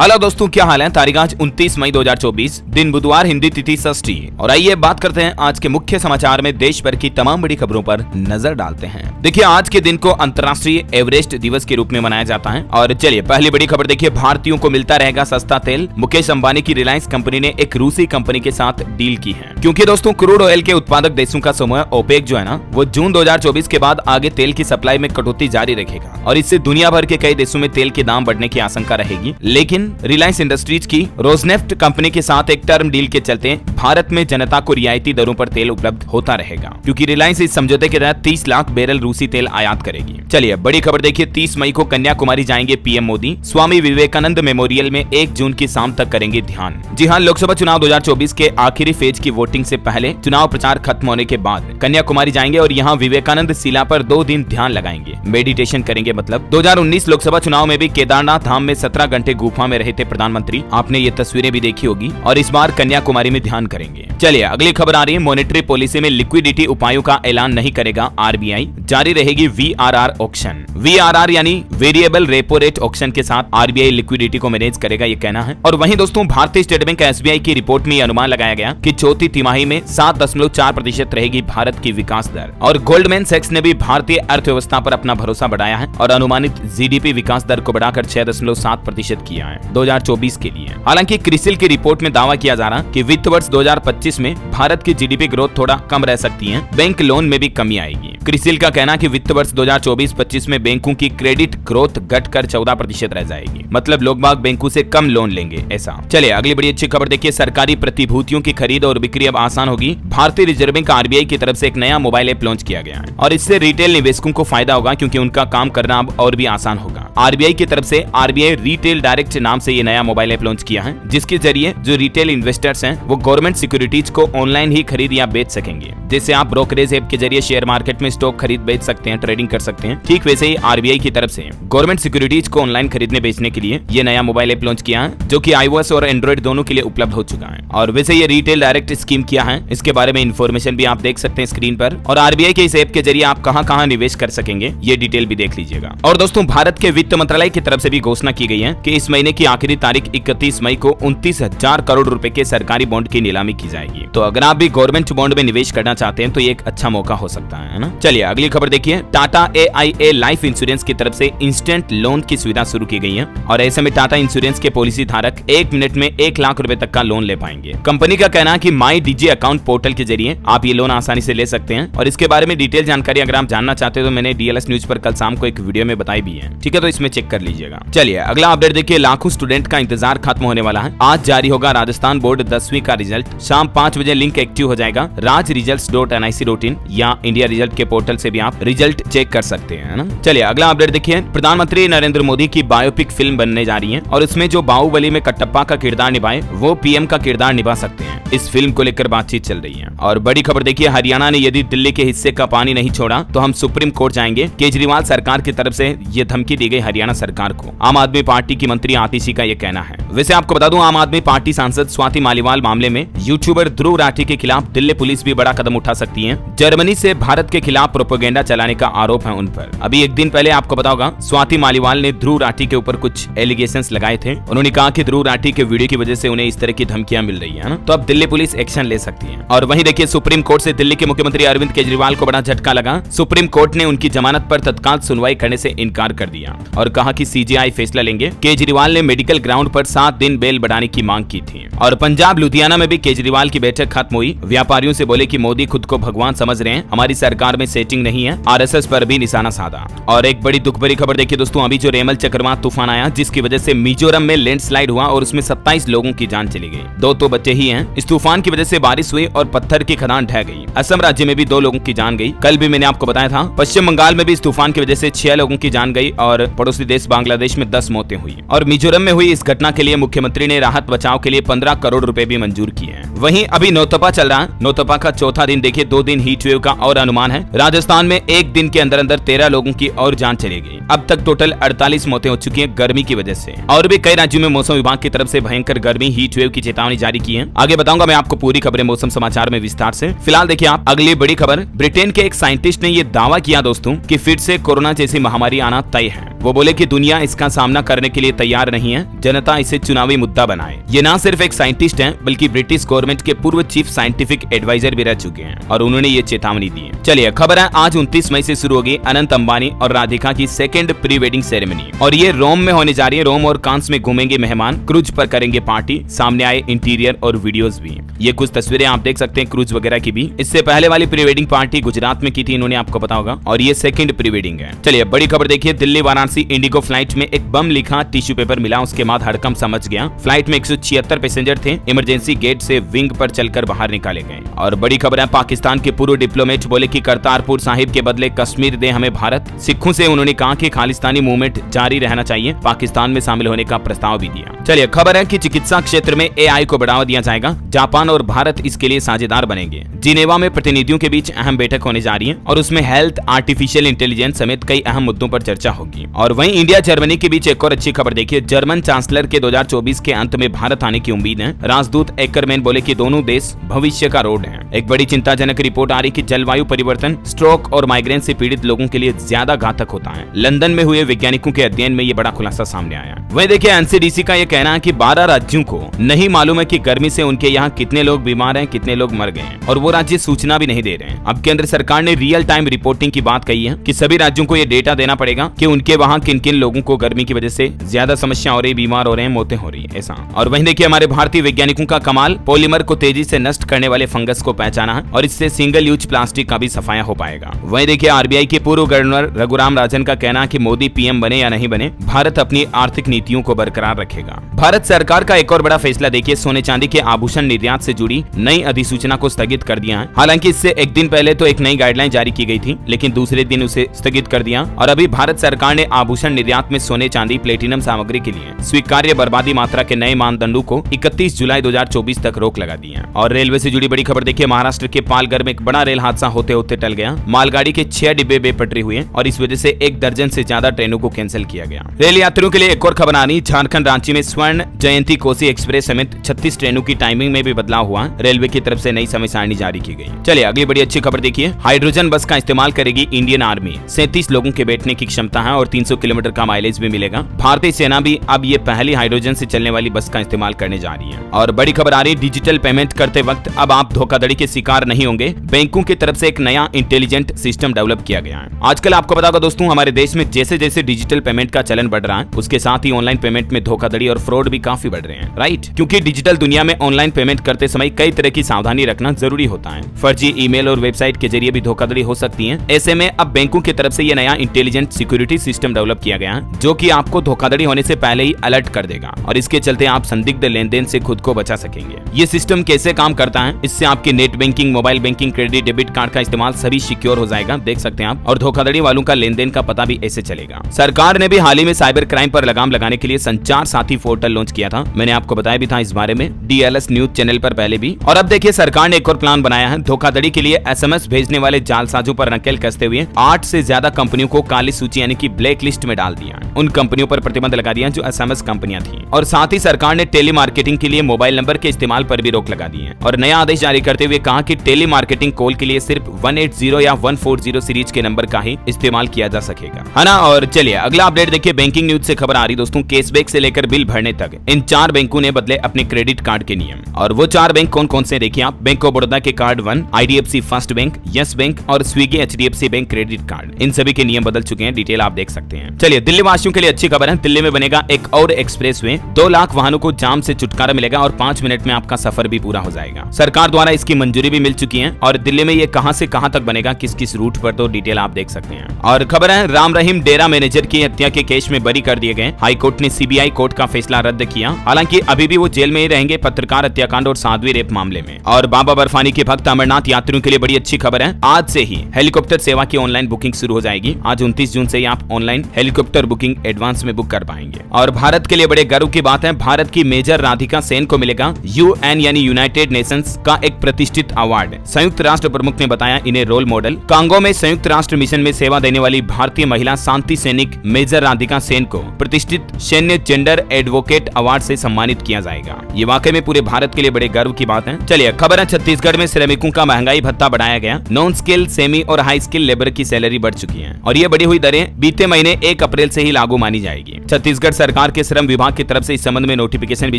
Hello दोस्तों, क्या हाल है। तारीख आज 29 मई 2024, दिन बुधवार, हिंदी तिथि षष्ठी। और आइए बात करते हैं आज के मुख्य समाचार में देश भर की तमाम बड़ी खबरों पर नजर डालते हैं। देखिए, आज के दिन को अंतर्राष्ट्रीय एवरेस्ट दिवस के रूप में मनाया जाता है। और चलिए पहली बड़ी खबर देखिए, भारतीयों को मिलता रहेगा सस्ता तेल। मुकेश अंबानी की रिलायंस कंपनी ने एक रूसी कंपनी के साथ डील की है, क्योंकि दोस्तों क्रूड ऑयल के उत्पादक देशों का समूह ओपेक जो है ना, वो जून 2024 के बाद आगे तेल की सप्लाई में कटौती जारी रखेगा और इससे दुनिया भर के कई देशों में तेल के दाम बढ़ने की आशंका रहेगी। लेकिन रिलायंस इंडस्ट्रीज की रोजनेफ्ट कंपनी के साथ एक टर्म डील के चलते भारत में जनता को रियायती दरों पर तेल उपलब्ध होता रहेगा, क्योंकि रिलायंस इस समझौते के तहत 30 लाख बैरल रूसी तेल आयात करेगी। चलिए बड़ी खबर देखिए, 30 मई को कन्याकुमारी जाएंगे पीएम मोदी। स्वामी विवेकानंद मेमोरियल में 1 जून की शाम तक करेंगे ध्यान। जी हां, लोकसभा चुनाव 2024 के आखिरी फेज की वोटिंग से पहले चुनाव प्रचार खत्म होने के बाद कन्याकुमारी जाएंगे और यहां विवेकानंद शिला पर 2 दिन ध्यान लगाएंगे, मेडिटेशन करेंगे। मतलब 2019 लोकसभा चुनाव में भी केदारनाथ धाम में 17 घंटे गुफा में रहे थे प्रधानमंत्री, आपने ये तस्वीरें भी देखी होगी। और इस बार कन्याकुमारी में ध्यान करेंगे। चलिए अगली खबर आ रही है, मॉनेटरी पॉलिसी में लिक्विडिटी उपायों का ऐलान नहीं करेगा आरबीआई, जारी रहेगी वीआरआर ऑक्शन। वीआरआर यानी वेरिएबल रेपो रेट ऑक्शन के साथ आरबीआई लिक्विडिटी को मैनेज करेगा, ये कहना है। और वहीं दोस्तों भारतीय स्टेट बैंक एसबीआई की रिपोर्ट में अनुमान लगाया गया कि चौथी तिमाही में 7.4% रहेगी भारत की विकास दर। और गोल्डमैन सैक्स ने भी भारतीय अर्थव्यवस्था पर अपना भरोसा बढ़ाया है और अनुमानित जीडीपी विकास दर को बढ़ाकर 6.7% किया है 2024 के लिए। हालांकि क्रिसिल की रिपोर्ट में दावा किया जा रहा कि वित्त वर्ष 2025 में भारत की जीडीपी ग्रोथ थोड़ा कम रह सकती है, बैंक लोन में भी कमी आएगी। क्रिसिल का कहना कि वित्त वर्ष 2024-25 में बैंकों की क्रेडिट ग्रोथ घटकर 14% रह जाएगी, मतलब लोग बाग बैंकों से कम लोन लेंगे ऐसा। चलिए अगली बड़ी अच्छी खबर देखिए, सरकारी प्रतिभूतियों की खरीद और बिक्री अब आसान होगी। भारतीय रिजर्व बैंक आरबीआई की तरफ से एक नया मोबाइल ऐप लॉन्च किया गया है और इससे रिटेल निवेशकों को फायदा होगा, क्योंकि उनका काम करना अब और भी आसान होगा। आरबीआई की तरफ से आरबीआई रिटेल डायरेक्ट नाम से ये नया मोबाइल ऐप लॉन्च किया है, जिसके जरिए जो रिटेल इन्वेस्टर्स हैं वो गवर्नमेंट सिक्योरिटीज को ऑनलाइन ही खरीद या बेच सकेंगे। जैसे आप ब्रोकरेज ऐप के जरिए शेयर मार्केट में स्टॉक खरीद बेच सकते हैं, ट्रेडिंग कर सकते हैं, ठीक वैसे ही आरबीआई की तरफ से गवर्नमेंट सिक्योरिटीज को ऑनलाइन खरीदने बेचने के लिए ये नया मोबाइल ऐप लॉन्च किया है, जो कि iOS और एंड्रॉइड दोनों के लिए उपलब्ध हो चुका है। और वैसे ये रिटेल डायरेक्ट स्कीम क्या है, इसके बारे में इन्फॉर्मेशन भी आप देख सकते हैं स्क्रीन पर। और आरबीआई के इस ऐप के जरिए आप कहां निवेश कर सकेंगे, ये डिटेल भी देख लीजिएगा। और दोस्तों भारत के वित्त मंत्रालय की तरफ से भी घोषणा की गई है कि इस महीने की आखिरी तारीख 31 मई को 29,000 करोड़ रुपए के सरकारी बॉन्ड की नीलामी की जाएगी। तो अगर आप भी गवर्नमेंट बॉन्ड में निवेश करना चाहते हैं तो ये एक अच्छा मौका हो सकता है ना। चलिए अगली खबर देखिए, टाटा AIA लाइफ इंश्योरेंस की तरफ से इंस्टेंट लोन की सुविधा शुरू की गई है। और ऐसे में टाटा इंश्योरेंस के पॉलिसी धारक 1 मिनट में 1 लाख रुपए तक का लोन ले पाएंगे। कंपनी का कहना है कि माई डीजी अकाउंट पोर्टल के जरिए आप ये लोन आसानी से ले सकते हैं। और इसके बारे में डिटेल जानकारी अगर आप जानना चाहते हो तो मैंने DLS न्यूज पर कल शाम को एक वीडियो में बताई भी है, ठीक है, तो इसमें चेक कर लीजिएगा। चलिए अगला अपडेट देखिए, लाखों स्टूडेंट का इंतजार खत्म होने वाला है। आज जारी होगा राजस्थान बोर्ड 10वीं का रिजल्ट। शाम 5 बजे लिंक एक्टिव हो जाएगा rajresults.nic.in या इंडिया रिजल्ट के पोर्टल से भी आप रिजल्ट चेक कर सकते हैं ना। चलिए अगला अपडेट देखिए, प्रधानमंत्री नरेंद्र मोदी की बायोपिक फिल्म बनने जा रही है और इसमें जो बाहुबली में कटप्पा का किरदार निभाए वो पीएम का किरदार निभा सकते हैं। इस फिल्म को लेकर बातचीत चल रही है। और बड़ी खबर देखिए, हरियाणा ने यदि दिल्ली के हिस्से का पानी नहीं छोड़ा तो हम सुप्रीम कोर्ट जाएंगे। केजरीवाल सरकार की तरफ से ये धमकी दी गई हरियाणा सरकार को। आम आदमी पार्टी की मंत्री आतिशी का ये कहना है। वैसे आपको बता दूं, आम आदमी पार्टी सांसद स्वाति मालीवाल मामले में यूट्यूबर ध्रुव राठी के खिलाफ दिल्ली पुलिस भी बड़ा कदम उठा सकती है। जर्मनी से भारत के खिलाफ प्रोपेगेंडा चलाने का आरोप है उन पर। अभी एक दिन पहले आपको पता होगा, स्वाति मालीवाल ने ध्रुव राठी के ऊपर कुछ एलिगेशंस लगाए थे। उन्होंने कहा कि ध्रुव राठी के वीडियो की वजह से उन्हें इस तरह की धमकियां मिल रही है ना, तो अब दिल्ली पुलिस एक्शन ले सकती है। और वहीं देखिए, सुप्रीम कोर्ट से दिल्ली के मुख्यमंत्री अरविंद केजरीवाल को बड़ा झटका लगा। सुप्रीम कोर्ट ने उनकी जमानत पर तत्काल सुनवाई करने से इनकार कर दिया और कहा कि सीजीआई फैसला लेंगे। केजरीवाल ने मेडिकल ग्राउंड पर 7 दिन बेल बढ़ाने की मांग की थी। और पंजाब लुधियाना में भी केजरीवाल की बैठक खत्म हुई। व्यापारियों से बोले कि मोदी खुद को भगवान समझ रहे हैं, हमारी सरकार में सेटिंग नहीं है। आरएसएस पर भी निशाना साधा। और एक बड़ी दुख भरी खबर देखिए दोस्तों, अभी जो रेमल चक्रवात तूफान आया, जिसकी वजह से मिजोरम में लैंडस्लाइड हुआ और उसमें 27 लोगों की जान चली गई। 2 तो बच्चे ही हैं। इस तूफान की वजह से बारिश हुई और पत्थर की खदान ढह गई। असम राज्य में भी 2 लोगों की जान गई। कल भी मैंने आपको बताया था। पश्चिम बंगाल में भी इस तूफान की वजह से 6 लोगों की जान गई और पड़ोसी देश बांग्लादेश में 10 मौतें हुई। और मिजोरम में हुई इस घटना के लिए मुख्यमंत्री ने राहत बचाव के लिए 15 करोड़ रुपए भी मंजूर किए हैं। वहीं अभी नौतपा चल रहा है। नौतपा का चौथा दिन देखिए, 2 दिन हीट वेव का और अनुमान है। राजस्थान में एक दिन के अंदर अंदर 13 लोगों की और जान चली गई। अब तक टोटल 48 मौतें हो चुकी हैं गर्मी की वजह से। और भी कई राज्यों में मौसम विभाग की तरफ से भयंकर गर्मी हीट वेव की चेतावनी जारी की है। आगे बताऊंगा मैं आपको पूरी खबरें मौसम समाचार में विस्तार से। फिलहाल देखिए आप अगली बड़ी खबर। ब्रिटेन के एक साइंटिस्ट ने यह दावा किया दोस्तों कि फिर से कोरोना जैसी महामारी आना तय है। वो बोले कि दुनिया इसका सामना करने के लिए तैयार नहीं है, जनता इसे चुनावी मुद्दा बनाए। ये ना सिर्फ एक साइंटिस्ट हैं बल्कि ब्रिटिश गवर्नमेंट के पूर्व चीफ साइंटिफिक एडवाइजर भी रह चुके हैं और उन्होंने ये चेतावनी दी है। चलिए खबर है, आज 29 मई से शुरू होगी अनंत अंबानी और राधिका की सेकंड प्री वेडिंग सेरेमनी और ये रोम में होने जा रही है। रोम और कांस में घूमेंगे मेहमान, क्रूज पर करेंगे पार्टी। सामने आए इंटीरियर और वीडियोस भी। ये कुछ तस्वीरें आप देख सकते हैं क्रूज वगैरह की भी। इससे पहले वाली प्री वेडिंग पार्टी गुजरात में की थी इन्होंने, आपको पता होगा, और ये सेकंड प्री वेडिंग है। चलिए बड़ी खबर देखिए, दिल्ली वाराणसी इंडिगो फ्लाइट में एक बम लिखा टिश्यू पेपर मिला, उसके बाद हड़कंप समझ गया। फ्लाइट में 176 पैसेंजर थे, इमरजेंसी गेट से विंग पर चलकर बाहर निकाले गए। और बड़ी खबर है, पाकिस्तान के पूर्व डिप्लोमेट बोले कि करतारपुर साहिब के बदले कश्मीर दे हमें भारत। सिखों से उन्होंने कहा कि खालिस्तानी मूवमेंट जारी रहना चाहिए, पाकिस्तान में शामिल होने का प्रस्ताव भी दिया। चलिए खबर है कि चिकित्सा क्षेत्र में AI को बढ़ावा दिया जाएगा, जापान और भारत इसके लिए साझेदार बनेंगे। जिनेवा में प्रतिनिधियों के बीच अहम बैठक होने जा रही है और उसमें हेल्थ, आर्टिफिशियल इंटेलिजेंस समेत कई अहम मुद्दों पर चर्चा होगी। और वहीं इंडिया जर्मनी के बीच एक और अच्छी खबर देखिए, जर्मन चांसलर के 2024 के अंत में भारत आने की उम्मीद है। राजदूत एकरमैन बोले कि दोनों देश भविष्य का रोड है। एक बड़ी चिंताजनक रिपोर्ट आ रही कि जलवायु परिवर्तन स्ट्रोक और माइग्रेन से पीड़ित लोगों के लिए ज्यादा घातक होता है। लंदन में हुए वैज्ञानिकों के अध्ययन में ये बड़ा खुलासा सामने आया। वहीं देखिए एनसीडीसी का ये कहना है कि 12 राज्यों को नहीं मालूम है कि गर्मी से उनके यहाँ कितने लोग बीमार हैं, कितने लोग मर गए हैं और वो राज्य सूचना भी नहीं दे रहे हैं। अब केंद्र सरकार ने रियल टाइम रिपोर्टिंग की बात कही है कि सभी राज्यों को ये डेटा देना पड़ेगा कि उनके वहाँ किन किन लोगों को गर्मी की वजह से ज्यादा समस्या हो रही, बीमार हो रहे हैं, मौतें हो रही है, ऐसा। और वहीं देखिए हमारे भारतीय वैज्ञानिकों का कमाल, पॉलीमर को तेजी से नष्ट करने वाले फंगस को पहचाना है और इससे सिंगल यूज प्लास्टिक का भी सफाया हो पाएगा। वहीं देखिए आरबीआई के पूर्व गवर्नर रघुराम राजन का कहना है कि मोदी पीएम बने या नहीं बने, भारत अपनी आर्थिक नीतियों को बरकरार रखेगा। भारत सरकार का एक और बड़ा फैसला देखिए, सोने चांदी के आभूषण निर्यात से जुड़ी नई अधिसूचना को स्थगित कर दिया है। हालांकि इससे एक दिन पहले तो एक नई गाइडलाइन जारी की गई थी, लेकिन दूसरे दिन उसे स्थगित कर दिया और अभी भारत सरकार ने आभूषण निर्यात में सोने चांदी प्लेटिनम सामग्री के लिए स्वीकार्य बर्बादी मात्रा के नए मानदंडों को 31 जुलाई 2024 तक रोक लगा दी है। और रेलवे से जुड़ी बड़ी खबर देखिए, महाराष्ट्र के पालघर में एक बड़ा रेल हादसा होते होते टल गया। मालगाड़ी के 6 डिब्बे बेपटरी हुए और इस वजह से 1 दर्जन से ज्यादा ट्रेनों को कैंसिल किया गया। रेल यात्रियों के लिए एक और खबर आनी, झारखंड रांची में स्वर्ण जयंती कोसी एक्सप्रेस समेत 36 ट्रेनों की टाइमिंग में भी बदलाव हुआ। रेलवे की तरफ से नई समय सारणी जारी की गई। चलिए अगली बड़ी अच्छी खबर देखिए, हाइड्रोजन बस का इस्तेमाल करेगी इंडियन आर्मी। 37 लोगों के बैठने की क्षमता है और 300 किलोमीटर का माइलेज भी मिलेगा। भारतीय सेना भी अब ये पहली हाइड्रोजन से चलने वाली बस का इस्तेमाल करने जा रही है। और बड़ी खबर आ रही, डिजिटल पेमेंट करते वक्त अब आप धोखाधड़ी के शिकार नहीं होंगे। बैंकों की तरफ से एक नया इंटेलिजेंट सिस्टम डेवलप किया गया है। आजकल आपको पता होगा दोस्तों, हमारे देश में जैसे जैसे डिजिटल पेमेंट का चलन बढ़ रहा है, उसके साथ ही ऑनलाइन पेमेंट में धोखाधड़ी और फ्रॉड भी काफी बढ़ रहे हैं, राइट? क्योंकि डिजिटल दुनिया में ऑनलाइन पेमेंट करते समय कई तरह की सावधानी रखना जरूरी होता है। फर्जी ईमेल और वेबसाइट के जरिए भी धोखाधड़ी हो सकती है। ऐसे में अब बैंकों की तरफ से यह नया इंटेलिजेंट सिक्योरिटी सिस्टम डेवलप किया गया है, जो कि आपको धोखाधड़ी होने से पहले ही अलर्ट कर देगा और इसके चलते आप संदिग्ध लेनदेन से खुद को बचा सकेंगे। ये सिस्टम कैसे काम करता है, इससे आपके net banking, mobile banking, credit, debit card का इस्तेमाल सभी सिक्योर हो जाएगा, देख सकते हैं आप, और धोखाधड़ी वालों का लेनदेन का पता भी ऐसे चलेगा। सरकार ने भी हाल ही में साइबर क्राइम पर लगाम लगाने के लिए संचार साथी पोर्टल लॉन्च किया था। मैंने आपको बताया भी था इस बारे में DLS न्यूज चैनल पर पहले भी। और अब देखिए सरकार ने एक और प्लान बनाया है, धोखाधड़ी के लिए SMS भेजने वाले जालसाजों पर नकेल कसते हुए 8 से ज्यादा कंपनियों को काली सूची यानी कि ब्लैक लिस्ट में डाल दिया। उन कंपनियों पर प्रतिबंध लगा दिया जो SMS कंपनियां थी और साथ ही सरकार ने टेली मार्केटिंग के लिए मोबाइल नंबर के इस्तेमाल पर भी रोक लगा दी है और नया आदेश जारी करते हुए कहा कि टेली मार्केटिंग कॉल के लिए सिर्फ 180 या 140 सीरीज के नंबर का ही इस्तेमाल किया जा सकेगा, है ना। और चलिए अगला अपडेट देखिए, बैंकिंग न्यूज से खबर आ रही दोस्तों, कैशबैक से लेकर बिल भरने तक इन 4 बैंकों ने बदले अपने क्रेडिट कार्ड के नियम। और वो 4 बैंक कौन कौन से देखिए आप, बैंक ऑफ बड़ौदा के card 1, IDFC first bank, yes bank और Swiggy HDFC bank credit card, इन सभी के नियम बदल चुके हैं, डिटेल आप देख सकते हैं। चलिए दिल्ली वासियों के लिए अच्छी खबर है, दिल्ली में बनेगा एक और एक्सप्रेसवे, 2 लाख वाहनों को जाम से छुटकारा मिलेगा और 5 मिनट में आपका सफर भी पूरा हो जाएगा। सरकार द्वारा इसकी मंजूरी भी मिल चुकी है और दिल्ली में ये कहां से कहां तक बनेगा, किस किस रूट पर, तो डिटेल आप देख सकते हैं। और खबर है, राम रहीम डेरा मैनेजर की हत्या के केस में बरी कर दिए गए। हाईकोर्ट ने CBI कोर्ट का फैसला रद्द किया, हालांकि अभी भी वो जेल में ही रहेंगे पत्रकार हत्याकांड और साध्वी रेप मामले में। और बाबा बर्फानी के भक्त अमरनाथ यात्रियों के लिए बड़ी अच्छी खबर है, आज से ही हेलीकॉप्टर सेवा की ऑनलाइन बुकिंग शुरू हो जाएगी। आज 29 जून से ही आप ऑनलाइन हेलीकॉप्टर बुकिंग एडवांस में बुक कर पाएंगे। और भारत के लिए बड़े गर्व की बात है, भारत की मेजर राधिका सेन को मिलेगा UN यानी यूनाइटेड नेशंस का एक प्रतिष्ठित अवार्ड। संयुक्त राष्ट्र प्रमुख ने बताया इन्हें रोल मॉडल। कांगो में संयुक्त राष्ट्र मिशन में सेवा देने वाली भारतीय महिला शांति सैनिक मेजर राधिका सेन को प्रतिष्ठित सैन्य जेंडर एडवोकेट अवार्ड से सम्मानित किया जाएगा। ये वाकई में पूरे भारत के लिए बड़े गर्व की बात है। चलिए खबर है, छत्तीसगढ़ में श्रमिकों का महंगाई भत्ता बढ़ाया गया। नॉन स्किल, सेमी और हाई स्किल लेबर की सैलरी बढ़ चुकी है और ये बढ़ी हुई दरें बीते महीने 1 अप्रैल से ही लागू मानी जाएगी। छत्तीसगढ़ सरकार के श्रम विभाग की तरफ से इस संबंध में नोटिफिकेशन भी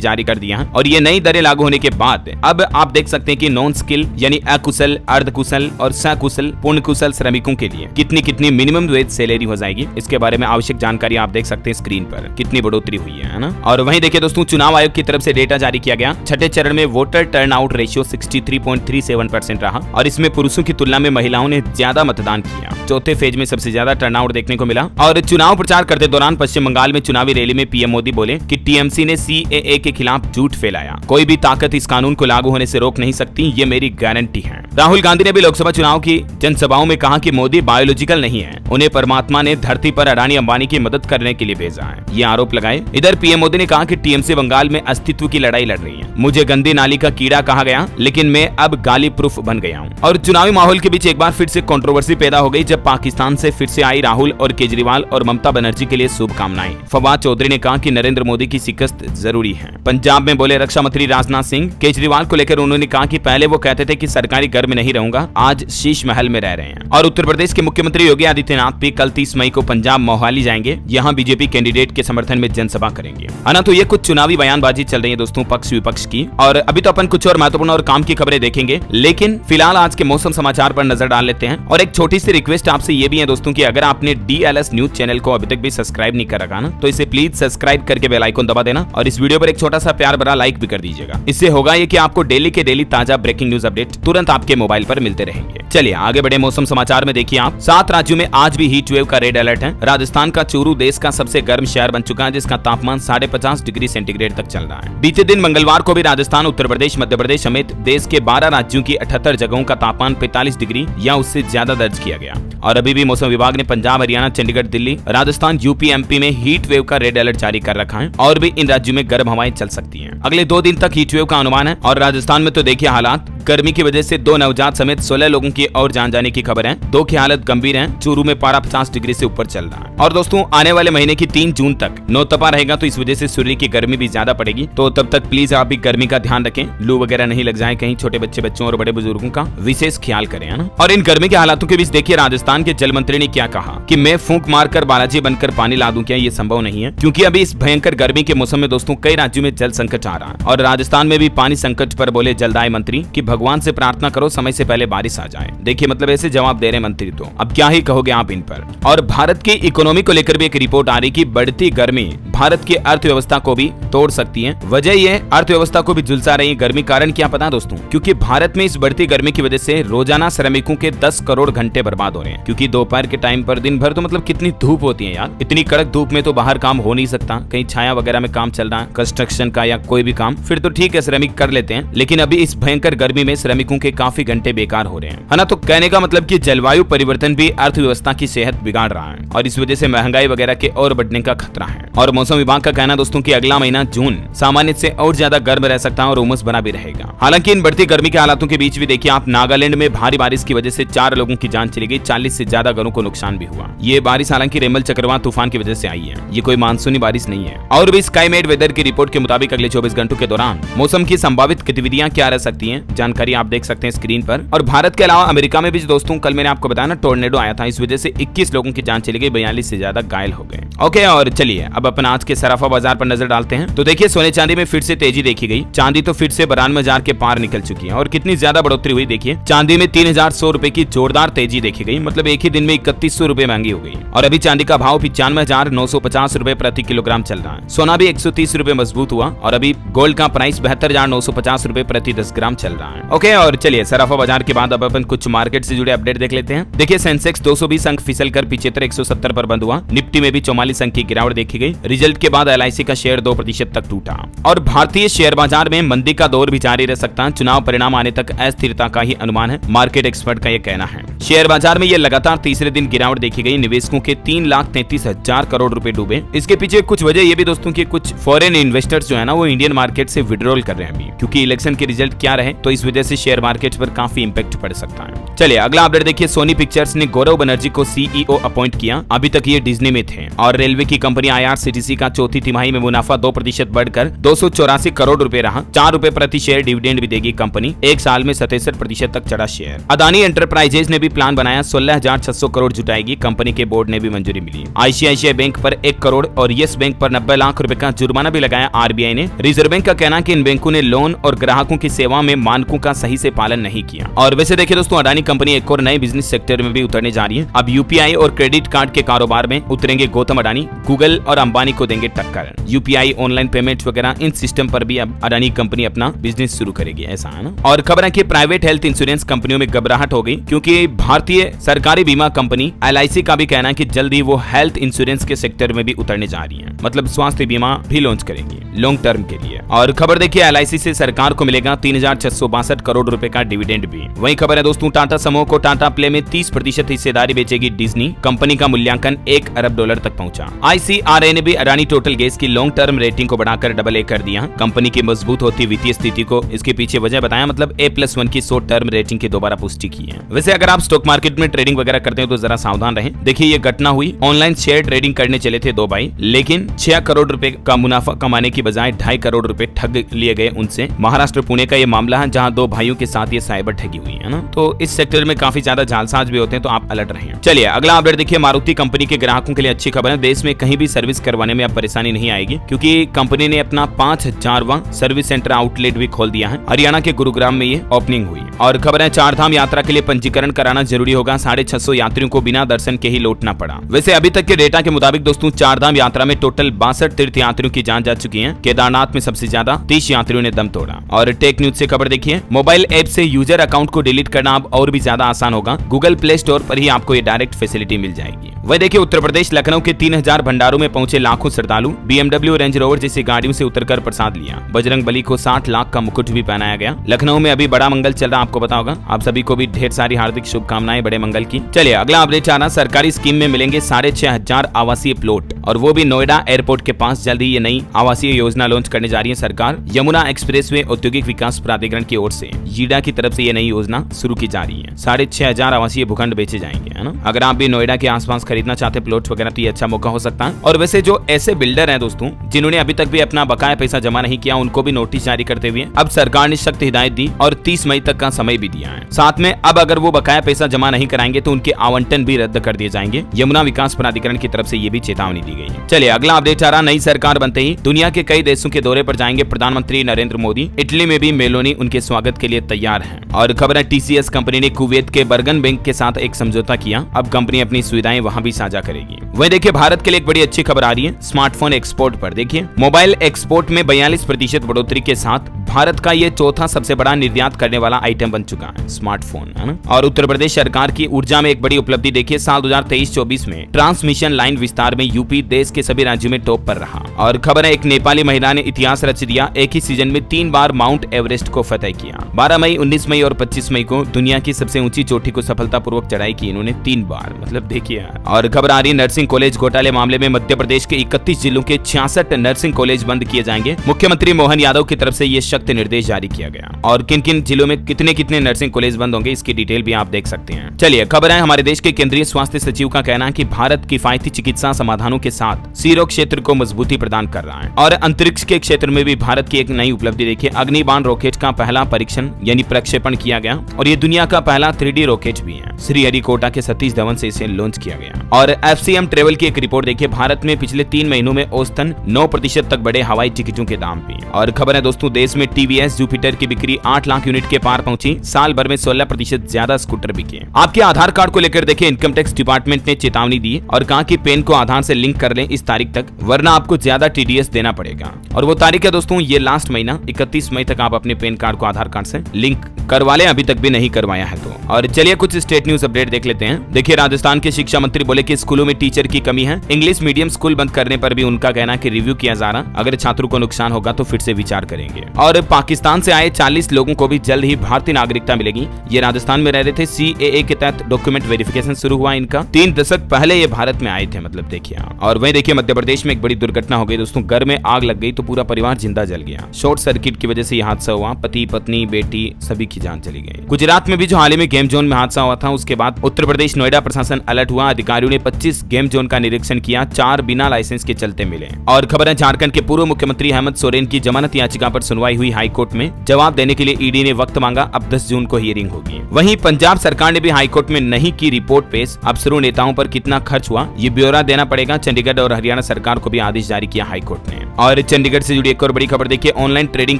जारी कर दिया है और ये नई दरें लागू होने के बाद अब आप देख सकते हैं कि नॉन स्किल यानी अकुशल, अर्धकुशल और सकुशल, पूर्ण कुशल श्रमिकों के लिए कितनी मिनिमम वेज सैलरी हो जाएगी, इसके बारे में आवश्यक जानकारी आप देख सकते हैं स्क्रीन पर, कितनी बढ़ोतरी हुई है ना। और वहीं देखिए दोस्तों, चुनाव आयोग की तरफ से डेटा जारी किया गया। छठे चरण में वोटर टर्नआउट रेशियो 63.37% रहा और इसमें पुरुषों की तुलना में महिलाओं ने ज्यादा मतदान किया। चौथे फेज में सबसे ज्यादा टर्नआउट देखने को मिला। और चुनाव प्रचार करते दौरान पश्चिम बंगाल में चुनावी रैली में पीएम मोदी बोले कि टीएमसी ने सीएए के खिलाफ झूठ फैलाया, कोई भी ताकत इस कानून को लागू होने से रोक नहीं सकती, ये मेरी गारंटी है। राहुल गांधी ने भी लोकसभा चुनाव की जनसभाओं में कहा कि मोदी बायोलॉजिकल नहीं है, उन्हें परमात्मा ने धरती पर अडानी अंबानी की मदद करने के लिए भेजा है, ये आरोप लगाए। इधर पीएम मोदी ने कहा कि टीएमसी बंगाल में अस्तित्व की लड़ाई लड़ रही है, मुझे गंदी नाली का कीड़ा कहा गया लेकिन मैं अब गाली प्रूफ बन गया हूँ। और चुनावी माहौल के बीच एक बार फिर से कंट्रोवर्सी पैदा हो गई जब पाकिस्तान से फिर से आई राहुल और केजरीवाल और ममता बनर्जी के लिए शुभकामनाएं। फवाद चौधरी ने कहा कि नरेंद्र मोदी की शिकस्त जरूरी है। पंजाब में बोले रक्षा मंत्री राजनाथ सिंह। केजरीवाल को लेकर उन्होंने कहा कि पहले वो कहते थे कि सरकारी घर में नहीं रहूंगा, आज शीश महल में रह रहे हैं। और उत्तर प्रदेश के मुख्यमंत्री योगी आदित्यनाथ भी कल 30 मई को पंजाब मोहाली जाएंगे, यहाँ बीजेपी कैंडिडेट के समर्थन में जनसभा करेंगे। है ना, तो ये कुछ चुनावी बयानबाजी चल रही है दोस्तों पक्ष विपक्ष की। और अभी तो अपन कुछ और महत्वपूर्ण और काम की खबरें देखेंगे, लेकिन फिलहाल आज के मौसम समाचार पर नजर डाल लेते हैं। और एक छोटी सी रिक्वेस्ट आपसे ये भी है दोस्तों कि अगर आपने डीएलएस न्यूज चैनल को अभी तक भी सब्सक्राइब नहीं कर रखा ना, तो इसे प्लीज सब्सक्राइब करके बेल आइकन दबा देना और इस वीडियो पर एक छोटा सा प्यार भरा लाइक भी कर दीजिएगा। इससे होगा ये कि आपको डेली के डेली ताजा ब्रेकिंग न्यूज अपडेट तुरंत आपके मोबाइल पर मिलते रहेंगे। चलिए आगे बढ़े मौसम समाचार में। देखिए आप, 7 राज्यों में आज भी हीट वेव का रेड अलर्ट है। राजस्थान का चूरू देश का सबसे गर्म शहर बन चुका है, जिसका तापमान 50.5 डिग्री सेंटीग्रेड तक चल रहा है। बीते दिन मंगलवार को भी राजस्थान, उत्तर प्रदेश, मध्य प्रदेश समेत देश के 12 राज्यों की 78 जगहों का तापमान 45 डिग्री या उससे ज्यादा दर्ज किया गया। और अभी भी मौसम विभाग ने पंजाब, हरियाणा, चंडीगढ़, दिल्ली, राजस्थान, यूपी, एमपी में हीट वेव का रेड अलर्ट जारी कर रखा है और भी इन राज्यों में गर्म हवाएं चल सकती हैं। अगले 2 दिन तक हीट वेव का अनुमान है। और राजस्थान में तो देखिए हालात, गर्मी की वजह से 2 नवजात समेत 16 लोगों की और जान जाने की खबर है। 2 की हालत गंभीर है। चूरू में पारा 50 डिग्री से ऊपर चल रहा है। और दोस्तों आने वाले महीने की 3 जून तक नौतपा रहेगा, तो इस वजह से सूर्य की गर्मी भी ज्यादा पड़ेगी। तो तब तक प्लीज आप भी गर्मी का ध्यान रखें, लू वगैरह नहीं लग जाए कहीं। छोटे बच्चों और बड़े बुजुर्गों का विशेष ख्याल करें, है ना। और इन गर्मी के हालातों के बीच देखिए राजस्थान के जल मंत्री ने क्या कहा कि मैं फूंक मारकर बालाजी बनकर पानी ला दूं क्या, ये संभव नहीं है, क्योंकि अभी इस भयंकर गर्मी के मौसम में दोस्तों कई राज्यों में जल संकट आ रहा है। और राजस्थान में भी पानी संकट पर बोले जलदाय मंत्री कि भगवान से प्रार्थना करो समय से पहले बारिश आ जाए। देखिए मतलब ऐसे जवाब दे रहे मंत्री, तो अब क्या ही कहोगे आप इन पर। और भारत की इकोनॉमी को लेकर भी एक रिपोर्ट आ रही कि बढ़ती गर्मी भारत की अर्थव्यवस्था को भी तोड़ सकती है। वजह ये अर्थव्यवस्था को भी झुलसा रही है गर्मी। कारण क्या पता दोस्तों, क्योंकि भारत में इस बढ़ती गर्मी की वजह से रोजाना श्रमिकों के 10 करोड़ घंटे बर्बाद हो रहे हैं। क्योंकि दोपहर के टाइम पर दिन भर तो मतलब कितनी धूप होती है यार, इतनी कड़क धूप में तो बाहर काम हो नहीं सकता। कहीं छाया वगैरह में काम चल रहा है, कंस्ट्रक्शन का या कोई भी काम, फिर तो ठीक है श्रमिक कर लेते हैं। लेकिन अभी इस भयंकर गर्मी में श्रमिकों के काफी घंटे बेकार हो रहे हैं, है ना। तो कहने का मतलब कि जलवायु परिवर्तन भी अर्थव्यवस्था की सेहत बिगाड़ रहा है और इस वजह से महंगाई वगैरह के और बढ़ने का खतरा है। और मौसम विभाग का कहना दोस्तों कि अगला महीना जून सामान्य से और ज्यादा गर्म रह सकता है और उमस बना भी रहेगा। हालांकि इन बढ़ती गर्मी के हालातों के बीच भी देखिए आप, नागालैंड में भारी बारिश की वजह से 4 लोगों की जान चली गई, 40 से ज्यादा घरों को नुकसान भी हुआ। ये बारिश हालांकि रेमल चक्रवात तूफान की वजह से आई है, ये कोई मानसूनी बारिश नहीं है। और भी स्काईमेट वेदर की रिपोर्ट के मुताबिक अगले 24 घंटों के दौरान मौसम की संभावित गतिविधियां क्या रह सकती हैं, जानकारी आप देख सकते हैं स्क्रीन पर। और भारत के अलावा अमेरिका में भी दोस्तों कल मैंने आपको बताया ना टोर्नेडो आया था, इस वजह से 21 लोगों की जान चली गई, 42 से ज्यादा घायल हो गए। ओके, और चलिए अब अपन आज के सराफा बाजार पर नजर डालते हैं। तो देखिए सोने चांदी में फिर से तेजी देखी गई। चांदी तो फिर से 92,000 के पार निकल चुकी है और कितनी ज्यादा बढ़ोतरी हुई देखिए। चांदी में 3,100 रुपए की जोरदार तेजी देखी गई, मतलब एक ही दिन में 3100 रुपए महंगी हो गई। और अभी चांदी का भाव 95,950 रुपए प्रति किलोग्राम चल रहा है। सोना भी 130 रुपए मजबूत हुआ और अभी गोल्ड का प्राइस 72,950 रुपए प्रति 10 ग्राम चल रहा है। ओके, और चलिए सराफा बाजार के बाद अब अपन कुछ मार्केट से जुड़े अपडेट देख लेते हैं। देखिए सेंसेक्स 220 अंक फिसल कर 75,170 पर बंद हुआ। निफ्टी में भी 44 अंक की गिरावट देखी गई। रिजल्ट के बाद एलआईसी का शेयर 2% तक टूटा। और भारतीय शेयर बाजार में मंदी का दौर भी जारी रह सकता है। चुनाव परिणाम आने तक अस्थिरता का ही अनुमान है, मार्केट एक्सपर्ट का यह कहना है। शेयर बाजार में यह लगातार तीसरे दिन गिरावट देखी गई। निवेशकों के 3,33,000 करोड़ रुपए डूबे। इसके पीछे कुछ वजह ये भी दोस्तों की कुछ फॉरेन इन्वेस्टर्स जो है ना वो इंडियन मार्केट से विड्रॉल कर रहे हैं अभी, क्योंकि इलेक्शन के रिजल्ट क्या रहे, तो इस वजह वजह से शेयर मार्केट पर काफी इंपैक्ट पड़ सकता है। चलिए अगला अपडेट देखिए, सोनी पिक्चर्स ने गौरव बनर्जी को सीईओ अपॉइंट किया। अभी तक ये डिज्नी में थे। और रेलवे की कंपनी IRCTC का चौथी तिमाही में मुनाफा 2% बढ़कर 284 करोड़ रुपए रहा। 4 रुपए प्रति शेयर डिविडेंड भी देगी कंपनी। एक साल में 67% तक चढ़ा शेयर। अदानी एंटरप्राइजेज ने भी प्लान बनाया, 16,600 करोड़ जुटाएगी। कंपनी के बोर्ड ने भी मंजूरी मिली। ICICI बैंक पर 1 करोड़ और येस बैंक पर 90 लाख रुपए का जुर्माना भी लगाया RBI ने। रिजर्व बैंक का कहना है कि इन बैंकों ने लोन और ग्राहकों की सेवा में मानकों का सही से पालन नहीं किया। और वैसे देखिए दोस्तों, अडानी कंपनी एक और नए बिजनेस सेक्टर में भी उतरने जा रही है। अब UPI और क्रेडिट कार्ड के कारोबार में उतरेंगे गौतम अडानी। गूगल और अंबानी को देंगे टक्कर। UPI ऑनलाइन पेमेंट वगैरह इन सिस्टम पर भी अब अडानी कंपनी अपना बिजनेस शुरू करेगी, ऐसा है ना। और खबर है कि प्राइवेट हेल्थ इंश्योरेंस कंपनियों में घबराहट हो गई, क्योंकि भारतीय सरकारी बीमा कंपनी LIC का भी कहना है कि जल्दी वो हेल्थ इंश्योरेंस के सेक्टर में भी उतरने जा रही है। मतलब स्वास्थ्य बीमा भी लॉन्च करेंगी लॉन्ग टर्म के लिए। और खबर देखिए, LIC से सरकार को मिलेगा 3,662 करोड़ रुपए का डिविडेंड भी। वही खबर है दोस्तों, टाटा समूह को टाटा प्ले में 30% हिस्सेदारी बेचेगी डिज्नी। कंपनी का मूल्यांकन $1 अरब तक पहुंचा। ICRA ने भी अडानी टोटल गैस की लॉन्ग टर्म रेटिंग को बढ़ाकर AA कर दिया। कंपनी की मजबूत होती वित्तीय स्थिति को इसके पीछे वजह बताया, मतलब A+1 की शॉर्ट टर्म रेटिंग की दोबारा पुष्टि की है। वैसे अगर आप स्टॉक मार्केट में ट्रेडिंग वगैरह करते हैं तो जरा सावधान रहें। देखिए ये घटना हुई, ऑनलाइन शेयर ट्रेडिंग करने चले थे 2 भाई, लेकिन 6 करोड़ रुपए का मुनाफा कमाने की बजाय 2.5 करोड़ रुपए ठग लिए गए उनसे। महाराष्ट्र पुणे का ये मामला है, जहां 2 भाइयों के साथ ये साइबर ठगी हुई है ना। तो इस सेक्टर में काफी ज्यादा जालसाज भी होते हैं, तो आप अलर्ट रहें। चलिए अगला अपडेट देखिए, मारुति कंपनी के ग्राहकों के लिए अच्छी खबर है। देश में कहीं भी सर्विस करवाने में अब परेशानी नहीं आएगी, क्योंकि कंपनी ने अपना 5000वां सर्विस सेंटर आउटलेट भी खोल दिया है। हरियाणा के गुरुग्राम में ये ओपनिंग हुई। और खबर है, 4 धाम यात्रा के लिए पंजीकरण कराना जरूरी होगा। 650 यात्रियों को बिना दर्शन के ही लौटना पड़ा। वैसे अभी तक के डेटा के मुताबिक दोस्तों, 4 धाम यात्रा में टोटल 62 तीर्थ यात्रियों की जान जा चुकी है। केदारनाथ में सबसे ज्यादा 30 यात्रियों ने दम तोड़ा। और टेक न्यूज से खबर देखिए, मोबाइल ऐप से यूजर अकाउंट को डिलीट करना अब और भी ज्यादा आसान होगा। गूगल प्ले स्टोर पर ही आपको ये डायरेक्ट फैसिलिटी मिल जाएगी। वह देखिए, उत्तर प्रदेश लखनऊ के 3000 भंडारों में पहुंचे लाखों श्रद्धालु। BMW रेंज रोवर जैसी गाड़ियों से उतरकर प्रसाद लिया। बजरंग बली को 60 लाख का मुकुट भी पहनाया गया। लखनऊ में अभी बड़ा मंगल चल रहा, आपको पता होगा। आप सभी को भी ढेर सारी हार्दिक शुभकामनाएं बड़े मंगल की। चलिए अगला अपडेट आना, सरकारी स्कीम में मिलेंगे 6500 आवासीय प्लॉट, और वो भी नोएडा एयरपोर्ट के पास। जल्द ही ये नई आवासीय योजना लॉन्च करने जा रही है सरकार। यमुना एक्सप्रेसवे औद्योगिक विकास प्राधिकरण की ओर से यीडा की तरफ से ये नई योजना शुरू की जा रही है। 6500 आवासीय भूखंड बेचे जाएंगे, है ना। अगर आप भी नोएडा के आसपास खरीदना चाहते प्लॉट वगैरह, तो ये अच्छा मौका हो सकता है। और वैसे जो ऐसे बिल्डर हैं दोस्तों, जिन्होंने अभी तक भी अपना बकाया पैसा जमा नहीं किया, उनको भी नोटिस जारी करते हुए अब सरकार ने सख्त हिदायत दी और 30 मई तक का समय भी दिया है। साथ में अब अगर वो बकाया पैसा जमा नहीं कराएंगे तो उनके आवंटन भी रद्द कर दिए जाएंगे। यमुना विकास प्राधिकरण की तरफ से ये भी चेतावनी दी गई है। चलिए अगला अपडेट आ रहा, नई सरकार बनते ही दुनिया के कई देशों के दौरे पर जाएंगे प्रधानमंत्री नरेंद्र मोदी। इटली में भी मेलोनी उनके स्वागत के लिए तैयार है। और खबर है, TCS कंपनी ने कुवैत के बर्गन बैंक के साथ एक समझौता किया। अब कंपनी अपनी सुविधाएं वहां भी साझा करेगी। वही देखिए, भारत के लिए एक बड़ी अच्छी खबर आ रही है स्मार्टफोन एक्सपोर्ट पर। देखिए, मोबाइल एक्सपोर्ट में 42% बढ़ोतरी के साथ भारत का ये चौथा सबसे बड़ा निर्यात करने वाला आइटम बन चुका है स्मार्टफोन, है ना। और उत्तर प्रदेश सरकार की ऊर्जा में एक बड़ी उपलब्धि देखिए, साल 2023-24 में ट्रांसमिशन लाइन विस्तार में यूपी देश के सभी राज्यों में टॉप पर रहा। और खबर है, एक नेपाली महिला ने इतिहास रच दिया। एक ही सीजन में 3 बार माउंट एवरेस्ट को फतह किया। 12 मई, 19 मई और 25 मई को दुनिया की सबसे ऊंची चोटी को सफलतापूर्वक चढ़ाई की इन्होंने 3 बार, मतलब देखिए। और खबर आ रही है, नर्सिंग कॉलेज घोटाले मामले में मध्य प्रदेश के 31 जिलों के 66 नर्सिंग कॉलेज बंद किए जाएंगे। मुख्यमंत्री मोहन यादव की तरफ से ये सख्त निर्देश जारी किया गया। और किन किन जिलों में कितने कितने नर्सिंग कॉलेज बंद होंगे, इसकी डिटेल भी आप देख सकते हैं। चलिए खबर है, हमारे देश के केंद्रीय स्वास्थ्य सचिव का कहना है कि भारत किफायती चिकित्सा समाधानों के साथ सीरो क्षेत्र को मजबूती प्रदान कर रहा है। और अंतरिक्ष के क्षेत्र में भी भारत की एक नई उपलब्धि देखिए, अग्निबाण रॉकेट का पहला परीक्षण यानी प्रक्षेपण किया गया। और ये दुनिया का पहला 3D रॉकेट भी है। श्रीहरिकोटा के सतीश धवन से इसे लॉन्च किया गया। और FCM ट्रेवल की एक रिपोर्ट देखिए, भारत में पिछले 3 महीनों में औसतन 9% तक बढ़े हवाई टिकटों के दाम भी। और खबर है दोस्तों, देश में TVS जुपिटर की बिक्री 8 लाख यूनिट के पार पहुंची। साल भर में 16% ज्यादा स्कूटर बिके। आपके आधार कार्ड को लेकर देखिए, इनकम टैक्स डिपार्टमेंट ने चेतावनी दी और कहा कि पेन को आधार से लिंक कर लें इस तारीख तक, वरना आपको ज्यादा TDS देना पड़ेगा। और वो तारीख है दोस्तों, ये लास्ट महीना 31 मई तक आप अपने पेन कार्ड को आधार कार्ड से लिंक करवा लें, अभी तक भी नहीं करवाया है तो। और चलिए कुछ स्टेट न्यूज अपडेट देख लेते हैं। देखिए, राजस्थान के शिक्षा मंत्री बोले कि स्कूलों में टीचर की कमी है। इंग्लिश मीडियम स्कूल बंद करने पर भी उनका कहना कि रिव्यू किया जा रहा, अगर छात्रों को नुकसान होगा तो फिर से विचार करेंगे। और पाकिस्तान से आए 40 लोगों को भी जल्द ही भारतीय नागरिकता मिलेगी। ये राजस्थान में रह रहे थे। CAA के तहत डॉक्यूमेंट वेरिफिकेशन शुरू हुआ इनका। 3 दशक पहले ये भारत में आए थे, मतलब देखिए। और वहीं देखिए मध्य प्रदेश में एक बड़ी दुर्घटना हो गई दोस्तों। घर में आग लग गई तो पूरा परिवार जिंदा जल गया। शॉर्ट सर्किट की वजह से यह हादसा हुआ। पति, पत्नी, बेटी सभी की जान चली गई। गुजरात में भी जो हाल ही में गेम जोन में हादसा हुआ था, उसके बाद उत्तर प्रदेश नोएडा प्रशासन अलर्ट हुआ। अधिकारियों ने 25 गेम जोन का निरीक्षण किया। 4 बिना लाइसेंस के चलते मिले। और खबर है झारखंड के पूर्व मुख्यमंत्री हेमंत सोरेन की जमानत याचिका पर सुनवाई हुई हाईकोर्ट में। जवाब देने के लिए ईडी ने वक्त मांगा। अब 10 जून को हियरिंग होगी। वहीं पंजाब सरकार ने भी हाईकोर्ट में नहीं की रिपोर्ट पेश। अफसरों नेताओं पर कितना खर्च हुआ ये ब्यौरा देना पड़ेगा। चंडीगढ़ और हरियाणा सरकार को भी आदेश जारी किया हाईकोर्ट ने। और चंडीगढ़ से जुड़ी एक और बड़ी खबर देखिए। ऑनलाइन ट्रेडिंग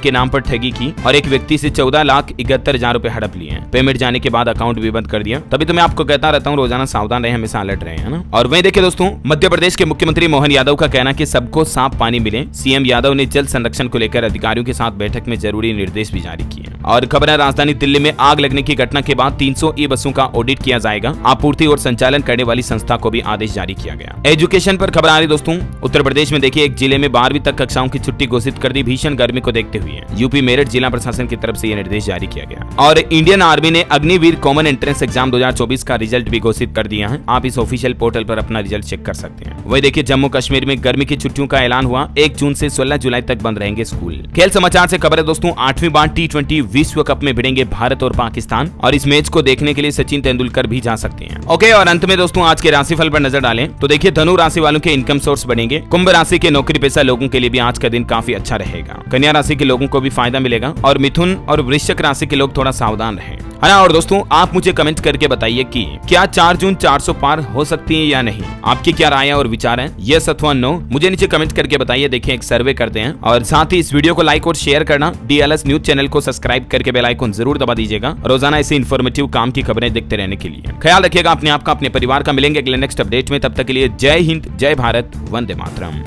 के नाम पर ठगी की और एक व्यक्ति से 14,71,000 रुपए हड़प लिए। पेमेंट जाने के बाद अकाउंट भी बंद कर दिया। तभी तो मैं आपको कहता रहता हूँ रोजाना सावधान रहे, हमेशा अलर्ट रहे, है ना। और वहीं देखिए दोस्तों, मध्य प्रदेश के मुख्यमंत्री मोहन यादव का कहना कि सबको साफ पानी मिले। सीएम यादव ने जल संरक्षण को लेकर अधिकारियों के साथ बैठक में जरूरी निर्देश भी जारी किए। और खबर है राजधानी दिल्ली में आग लगने की घटना के बाद 300 ई बसों का ऑडिट किया जाएगा। आपूर्ति और संचालन करने वाली संस्था को भी आदेश जारी किया गया। एजुकेशन पर खबर आ रही दोस्तों। उत्तर प्रदेश में देखिए एक जिले में 12वीं तक कक्षाओं की छुट्टी घोषित कर दी। भीषण गर्मी को देखते हुए यूपी मेरठ जिला प्रशासन की तरफ से यह निर्देश जारी किया गया। और इंडियन आर्मी ने अग्निवीर कॉमन एंट्रेंस एग्जाम 2024 का रिजल्ट भी घोषित कर दिया है। आप इस ऑफिशियल पोर्टल पर अपना रिजल्ट चेक कर सकते हैं। वही देखिए जम्मू कश्मीर में गर्मी की छुट्टियों का ऐलान हुआ। 1 जून से 16 जुलाई तक बंद रहेंगे स्कूल। खेल समाचार से खबर है दोस्तों। 8वीं बार T20 विश्व कप में भिड़ेंगे भारत और पाकिस्तान। और इस मैच को देखने के लिए सचिन तेंदुलकर भी जा सकते हैं। ओके, और अंत में दोस्तों आज के राशिफल पर नजर डालें तो देखिए धनु राशि वालों के इनकम सोर्स बढ़ेंगे। कुंभ राशि के नौकरी पेशा लोगों के लिए भी आज का दिन काफी अच्छा रहेगा। कन्या राशि के लोगों को भी फायदा मिलेगा। और मिथुन और वृश्चिक राशि के लोग थोड़ा सावधान रहें, है ना। और दोस्तों आप मुझे कमेंट करके बताइए कि क्या 4 जून 400 पार हो सकती है या नहीं। आपकी क्या राय और विचार है, यस अथवा नो, मुझे नीचे कमेंट करके बताइए। देखिए एक सर्वे करते हैं। और साथ ही इस वीडियो को लाइक और शेयर करना। DLS न्यूज चैनल को सब्सक्राइब करके बेल आइकन जरूर दबा दीजिएगा रोजाना ऐसे इन्फॉर्मेटिव काम की खबरें देखते रहने के लिए। ख्याल रखिएगा अपने आप का, अपने परिवार का। मिलेंगे अगले नेक्स्ट अपडेट में। तब तक के लिए जय हिंद, जय भारत, वंदे मातरम।